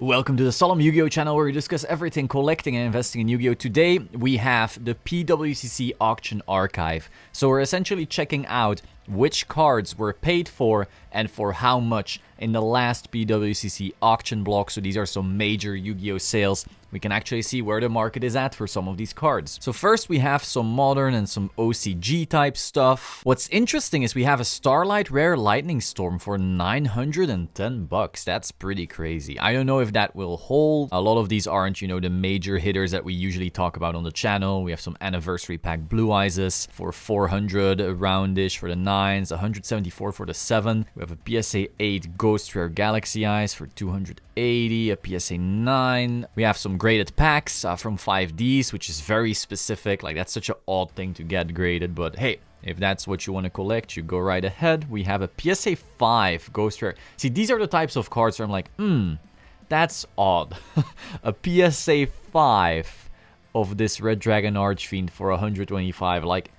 Welcome to the Solemn YuGiOh channel where we discuss everything collecting and investing in Yu-Gi-Oh! Today we have the PWCC auction archive. So we're essentially checking out which cards were paid for and for how much in the last PWCC auction block. So these are some major Yu-Gi-Oh! Sales. We can actually see where the market is at for some of these cards. So first we have some modern and some OCG type stuff. What's interesting is we have a Starlight Rare Lightning Storm for 910 bucks. That's pretty crazy. I don't know if that will hold. A lot of these aren't, you know, the major hitters that we usually talk about on the channel. We have some Anniversary Pack Blue Eyes for 400 roundish for the 9s, 174 for the 7. We have a PSA 8 Ghost Rare Galaxy Eyes for 280, a PSA 9. We have some graded packs from 5Ds, which is very specific. Like, that's such an odd thing to get graded, but hey, if that's what you want to collect, you go right ahead. We have a PSA 5 Ghost Rare. See, these are the types of cards where I'm like, that's odd. A PSA 5 of this Red Dragon Archfiend for 125. Like,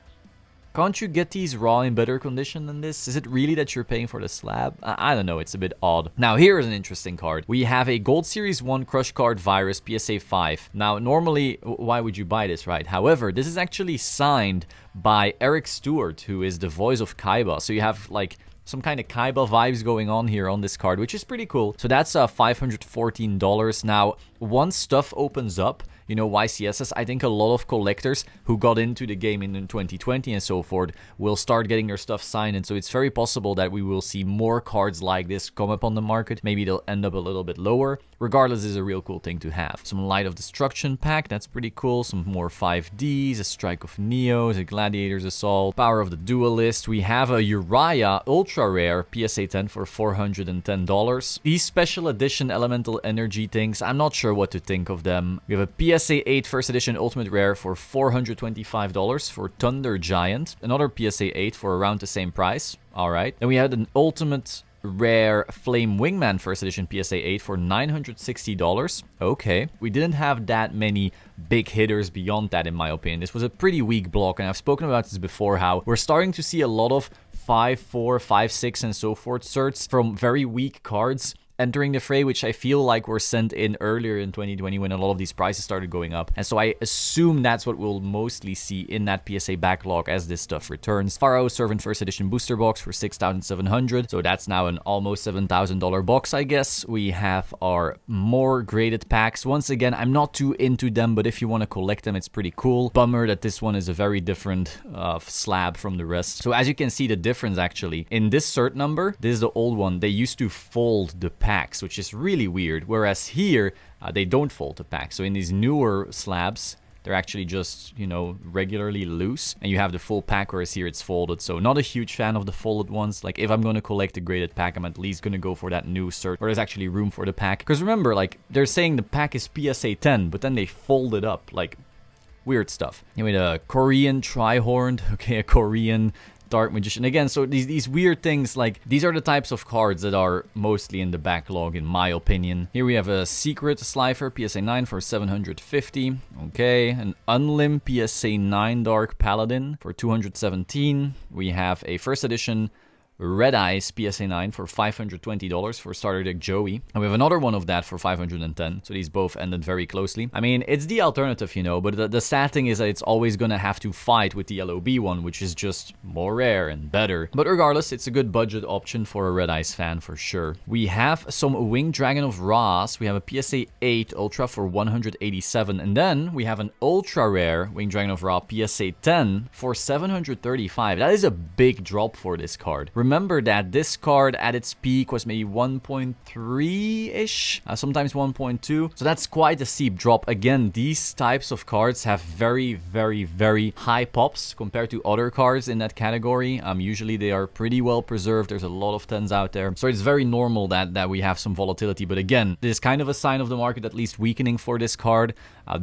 can't you get these raw in better condition than this? Is it really that you're paying for the slab? I don't know, it's a bit odd. Now, here is an interesting card. We have a Gold Series 1 Crush Card Virus PSA 5. Now, normally, why would you buy this, right? However, this is actually signed by Eric Stewart, who is the voice of Kaiba. So you have, like, some kind of Kaiba vibes going on here on this card, which is pretty cool. So that's $514. Now, once stuff opens up, you know, YCSS, I think a lot of collectors who got into the game in 2020 and so forth will start getting their stuff signed. And so it's very possible that we will see more cards like this come up on the market. Maybe they'll end up a little bit lower. Regardless, is a real cool thing to have. Some Light of Destruction pack, that's pretty cool. Some more 5Ds, a Strike of Neos, a Gladiator's Assault, Power of the Duelist. We have a Uriah Ultra Rare PSA 10 for $410. These special edition elemental energy things, I'm not sure what to think of them. We have a PSA 8 First Edition Ultimate Rare for $425 for Thunder Giant. Another PSA 8 for around the same price. Alright. Then we had an Ultimate Rare Flame Wingman First Edition PSA 8 for $960. Okay. We didn't have that many big hitters beyond that, in my opinion. This was a pretty weak block, and I've spoken about this before, how we're starting to see a lot of 5-4, 5-6, and so forth certs from very weak cards entering the fray, which I feel like were sent in earlier in 2020 when a lot of these prices started going up. And so I assume that's what we'll mostly see in that PSA backlog as this stuff returns. Pharaoh Servant First Edition Booster Box for $6,700. So that's now an almost $7,000 box, I guess. We have our more graded packs. Once again, I'm not too into them, but if you want to collect them, it's pretty cool. Bummer that this one is a very different slab from the rest. So as you can see, the difference actually in this cert number, this is the old one. They used to fold the packs, which is really weird, whereas here they don't fold the pack. So in these newer slabs, they're actually just, you know, regularly loose, and you have the full pack, whereas here it's folded. So not a huge fan of the folded ones. Like, if I'm going to collect a graded pack, I'm at least going to go for that new cert where there's actually room for the pack. Because remember, like, they're saying the pack is PSA 10, but then they fold it up. Like, weird stuff. Anyway, the Korean Tri-Horned, okay, a Korean Dark Magician. Again, so these weird things, like, these are the types of cards that are mostly in the backlog, in my opinion. Here we have a Secret Slifer PSA 9 for $750. Okay, an Unlim PSA 9 Dark Paladin for $217. We have a First Edition Red Eyes PSA 9 for $520 for starter deck Joey. And we have another one of that for $510. So these both ended very closely. I mean, it's the alternative, you know, but the sad thing is that it's always going to have to fight with the LOB one, which is just more rare and better. But regardless, it's a good budget option for a Red Eyes fan for sure. We have some Winged Dragon of Ras. We have a PSA 8 Ultra for $187. And then we have an Ultra Rare Winged Dragon of Ra PSA 10 for $735. That is a big drop for this card. Remember that this card at its peak was maybe 1.3-ish, sometimes 1.2. So that's quite a steep drop. Again, these types of cards have very, very, very high pops compared to other cards in that category. Usually they are pretty well preserved. There's a lot of 10s out there. So it's very normal that we have some volatility. But again, this is kind of a sign of the market at least weakening for this card.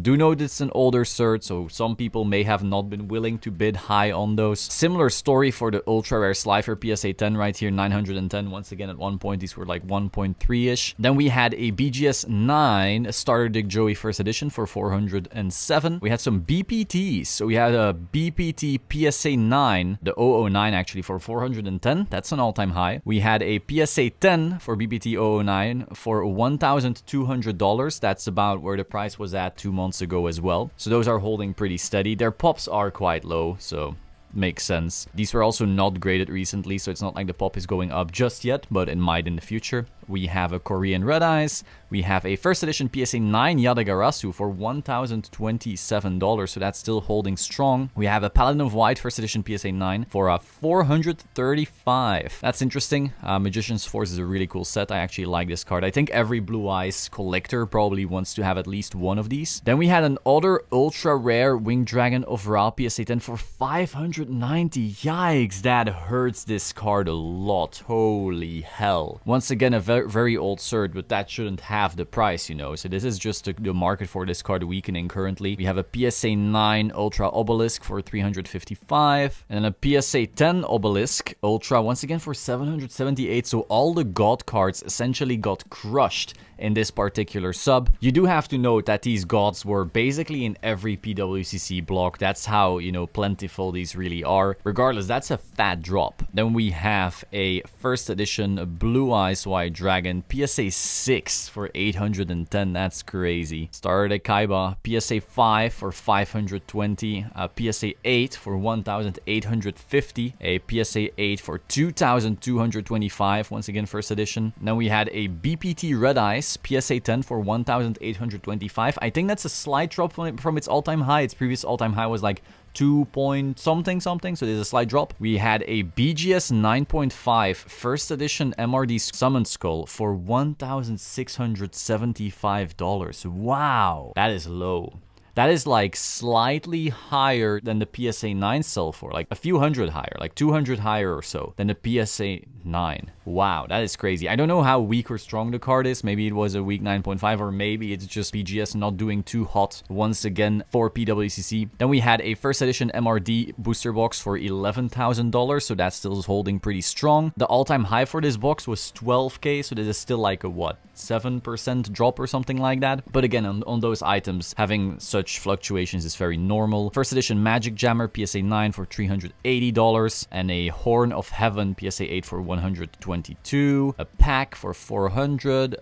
Do note it's an older cert, so some people may have not been willing to bid high on those. Similar story for the Ultra Rare Slifer PSA 10 right here, 910. Once again, at one point, these were like 1.3-ish. Then we had a BGS 9 Starter Dick Joey first edition for 407. We had some BPTs. So we had a BPT PSA 9, the 009 actually, for 410. That's an all-time high. We had a PSA 10 for BPT 009 for $1,200. That's about where the price was at 2 months ago as well. So those are holding pretty steady. Their pops are quite low, so makes sense. These were also not graded recently, so it's not like the pop is going up just yet, but it might in the future. We have a Korean Red Eyes. We have a first edition PSA 9 Yadagarasu for $1,027, so that's still holding strong. We have a Paladin of White first edition PSA 9 for $435. That's interesting. Magician's Force is a really cool set. I actually like this card. I think every Blue Eyes collector probably wants to have at least one of these. Then we had an other ultra rare Winged Dragon of Ra PSA 10 for $590. Yikes, that hurts this card a lot. Holy hell. Once again, a very old cert, but that shouldn't have the price, you know. So this is just the market for this card weakening currently. We have a PSA 9 Ultra Obelisk for $355, and then a PSA 10 Obelisk Ultra once again for $778. So all the God cards essentially got crushed in this particular sub. You do have to note that these gods were basically in every PWCC block. That's how, you know, plentiful these really are. Regardless, that's a fat drop. Then we have a first edition Blue Eyes White Dragon PSA 6 for $810. That's crazy. Starter Kaiba PSA 5 for $520. PSA 8 for $1,850. A PSA 8 for $2,225. Once again, first edition. Then we had a BPT Red Eyes PSA 10 for $1,825. I think that's a slight drop from its all-time high. Its previous all-time high was like 2 point something, so there's a slight drop. We had a BGS 9.5 first edition MRD Summon Skull for $1,675. Wow, that is low. That is like slightly higher than the PSA 9 sell for, like a few hundred higher, like 200 higher or so than the PSA 9. Wow, that is crazy. I don't know how weak or strong the card is. Maybe it was a weak 9.5, or maybe it's just BGS not doing too hot once again for PWCC. Then we had a first edition MRD booster box for $11,000, so that still is holding pretty strong. The all-time high for this box was 12K, so this is still like a what, 7% drop or something like that. But again, on those items, having such fluctuations is very normal. First edition Magic Jammer PSA 9 for $380, and a Horn of Heaven PSA 8 for $122, a pack for $400,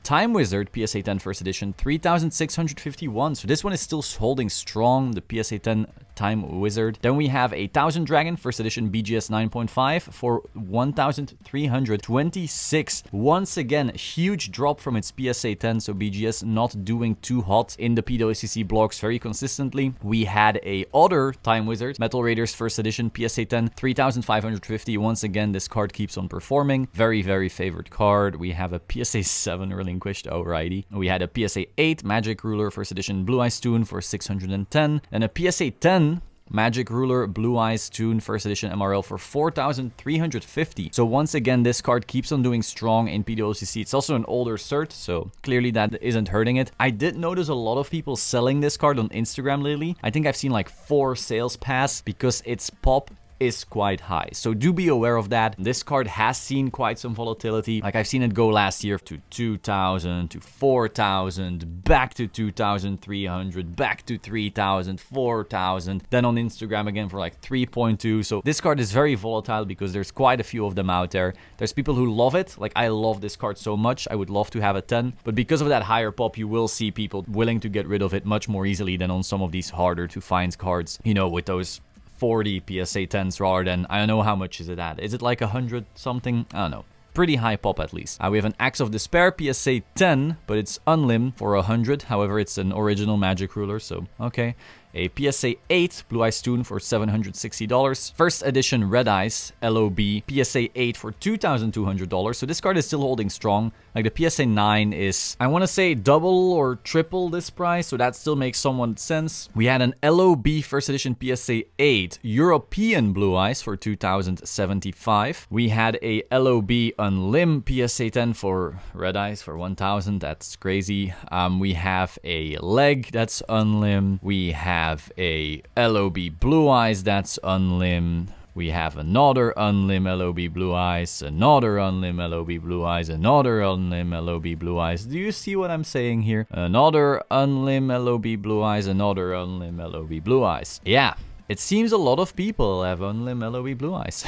Time Wizard PSA 10 first edition $3,651. So this one is still holding strong, the PSA 10 Time Wizard. Then we have a Thousand Dragon first edition BGS 9.5 for $1,326. Once again, huge drop from its PSA 10, so BGS not doing too hot in the PWCC blocks very consistently. We had a other Time Wizard, Metal Raiders first edition PSA 10 $3,550. Once again, this card keeps on performing. Very favorite card. We have a PSA 7 relinquished, alrighty. We had a PSA 8 Magic Ruler first edition Blue Eyes Toon for $610, and a PSA 10 Magic Ruler Blue Eyes Toon first edition MRL for $4,350. So once again, this card keeps on doing strong in PWCC. It's also an older cert, so clearly that isn't hurting it. I did notice a lot of people selling this card on Instagram lately. I think I've seen like 4 sales pass because its pop is quite high. So do be aware of that. This card has seen quite some volatility. Like I've seen it go last year to 2,000, to 4,000, back to 2,300, back to 3,000, 4,000, then on Instagram again for like 3.2. So this card is very volatile because there's quite a few of them out there. There's people who love it. Like I love this card so much. I would love to have a 10, but because of that higher pop, you will see people willing to get rid of it much more easily than on some of these harder to find cards, you know, with those 40 PSA 10s rather than, I don't know how much is it at. Is it like 100 something? I don't know. Pretty high pop at least. We have an Axe of Despair PSA 10, but it's unlim for 100. However, it's an original Magic Ruler, so okay. A PSA 8 Blue Eyes Toon for $760. First edition Red Eyes LOB PSA 8 for $2,200. So this card is still holding strong. Like the PSA 9 is, I want to say, double or triple this price, so that still makes somewhat sense. We had an LOB first edition PSA 8 European Blue Eyes for $2,075. We had a LOB Unlim PSA 10 for Red Eyes for $1,000. That's crazy. We have a Leg that's unlim. We have a LOB Blue Eyes that's unlim. We have another Unlim LOB Blue Eyes, another Unlim LOB Blue Eyes, another Unlim LOB Blue Eyes. Do you see what I'm saying here? Another Unlim LOB Blue Eyes, another Unlim LOB Blue Eyes. Yeah. It seems a lot of people have Unlim LOB Blue Eyes.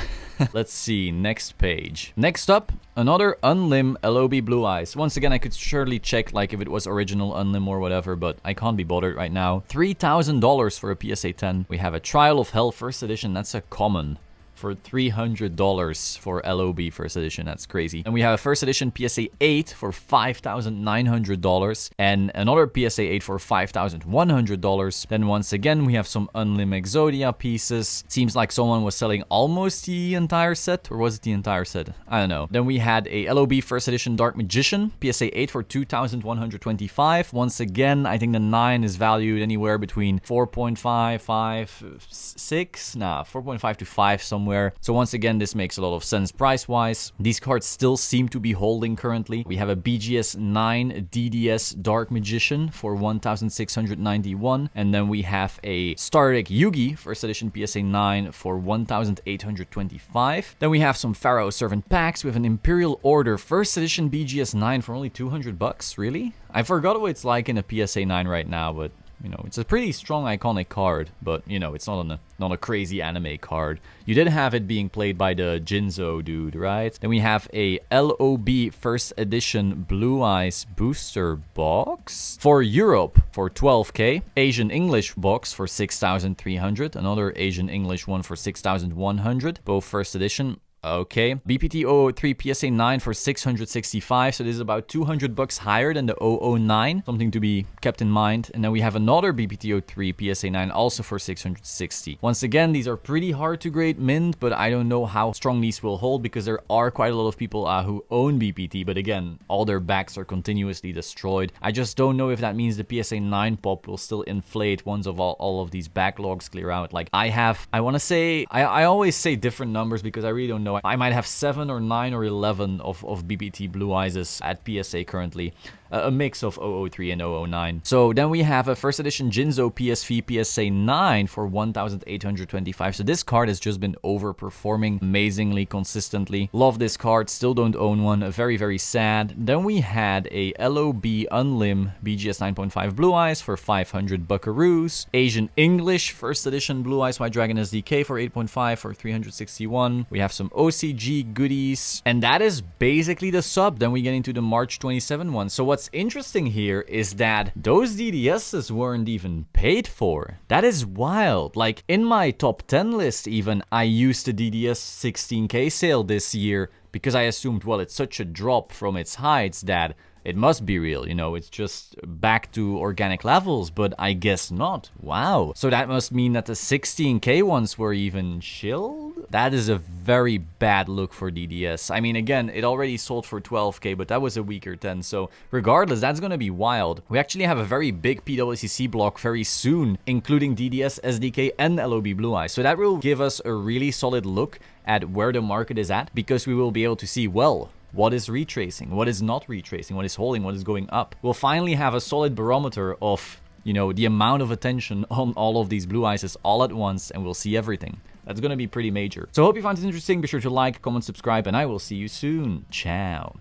Let's see, next page. Next up, another Unlim LOB Blue Eyes. Once again, I could surely check like if it was original Unlim or whatever, but I can't be bothered right now. $3,000 for a PSA 10. We have a Trial of Hell first edition. That's a common. For $300 for LOB first edition. That's crazy. And we have a first edition PSA 8 for $5,900 and another PSA 8 for $5,100. Then once again, we have some Unlim Exodia pieces. Seems like someone was selling almost the entire set, or was it the entire set? I don't know. Then we had a LOB first edition Dark Magician, PSA 8 for $2,125. Once again, I think the 9 is valued anywhere between 4.5, 5, 6, nah, 4.5 to 5 somewhere. So once again, this makes a lot of sense price-wise. These cards still seem to be holding currently. We have a BGS 9 DDS Dark Magician for $1,691. And then we have a Star Trek YuGiOh first edition PSA 9 for $1,825. Then we have some Pharaoh Servant packs with an Imperial Order first edition BGS 9 for only $200. Really? I forgot what it's like in a PSA 9 right now, but you know, it's a pretty strong iconic card, but you know, it's not a crazy anime card. You did have it being played by the Jinzo dude, right? Then we have a LOB first edition Blue Eyes booster box for Europe for $12K. Asian English box for $6,300. Another Asian English one for $6,100. Both first edition. Okay, BPT 003 PSA 9 for $665, so this is about $200 higher than the 009, something to be kept in mind. And then we have another BPT 03 PSA 9 also for $660. Once again, these are pretty hard to grade mint, but I don't know how strong these will hold because there are quite a lot of people who own BPT, but again, all their backs are continuously destroyed. I just don't know if that means the PSA 9 pop will still inflate once all of these backlogs clear out. Like I want to say, I always say different numbers because I really don't know. I might have 7 or 9 or 11 of BBT Blue Eyes at PSA currently. A mix of 003 and 009. So then we have a first edition Jinzo PSV PSA 9 for $1,825. So this card has just been overperforming amazingly consistently. Love this card, still don't own one. Very, very sad. Then we had a LOB Unlim BGS 9.5 Blue Eyes for 500 buckaroos. Asian English first edition Blue Eyes White Dragon SDK for 8.5 for 361. We have some OCG goodies. And that is basically the sub. Then we get into the March 27 one. So what's interesting here is that those DDSs weren't even paid for. That is wild. Like in my top 10 list even, I used the DDS 16K sale this year because I assumed, well, it's such a drop from its heights that it must be real, you know, it's just back to organic levels, but I guess not. Wow. So that must mean that the 16K ones were even shilled? That is a very bad look for DDS. I mean, again, it already sold for 12K, but that was a weaker 10. So regardless, that's going to be wild. We actually have a very big PWCC block very soon, including DDS, SDK, and LOB Blue Eyes. So that will give us a really solid look at where the market is at, because we will be able to see, well, what is retracing, what is not retracing, what is holding, what is going up. We'll finally have a solid barometer of, you know, the amount of attention on all of these Blue Eyes all at once, and we'll see everything. That's going to be pretty major. So I hope you found this interesting. Be sure to like, comment, subscribe, and I will see you soon. Ciao.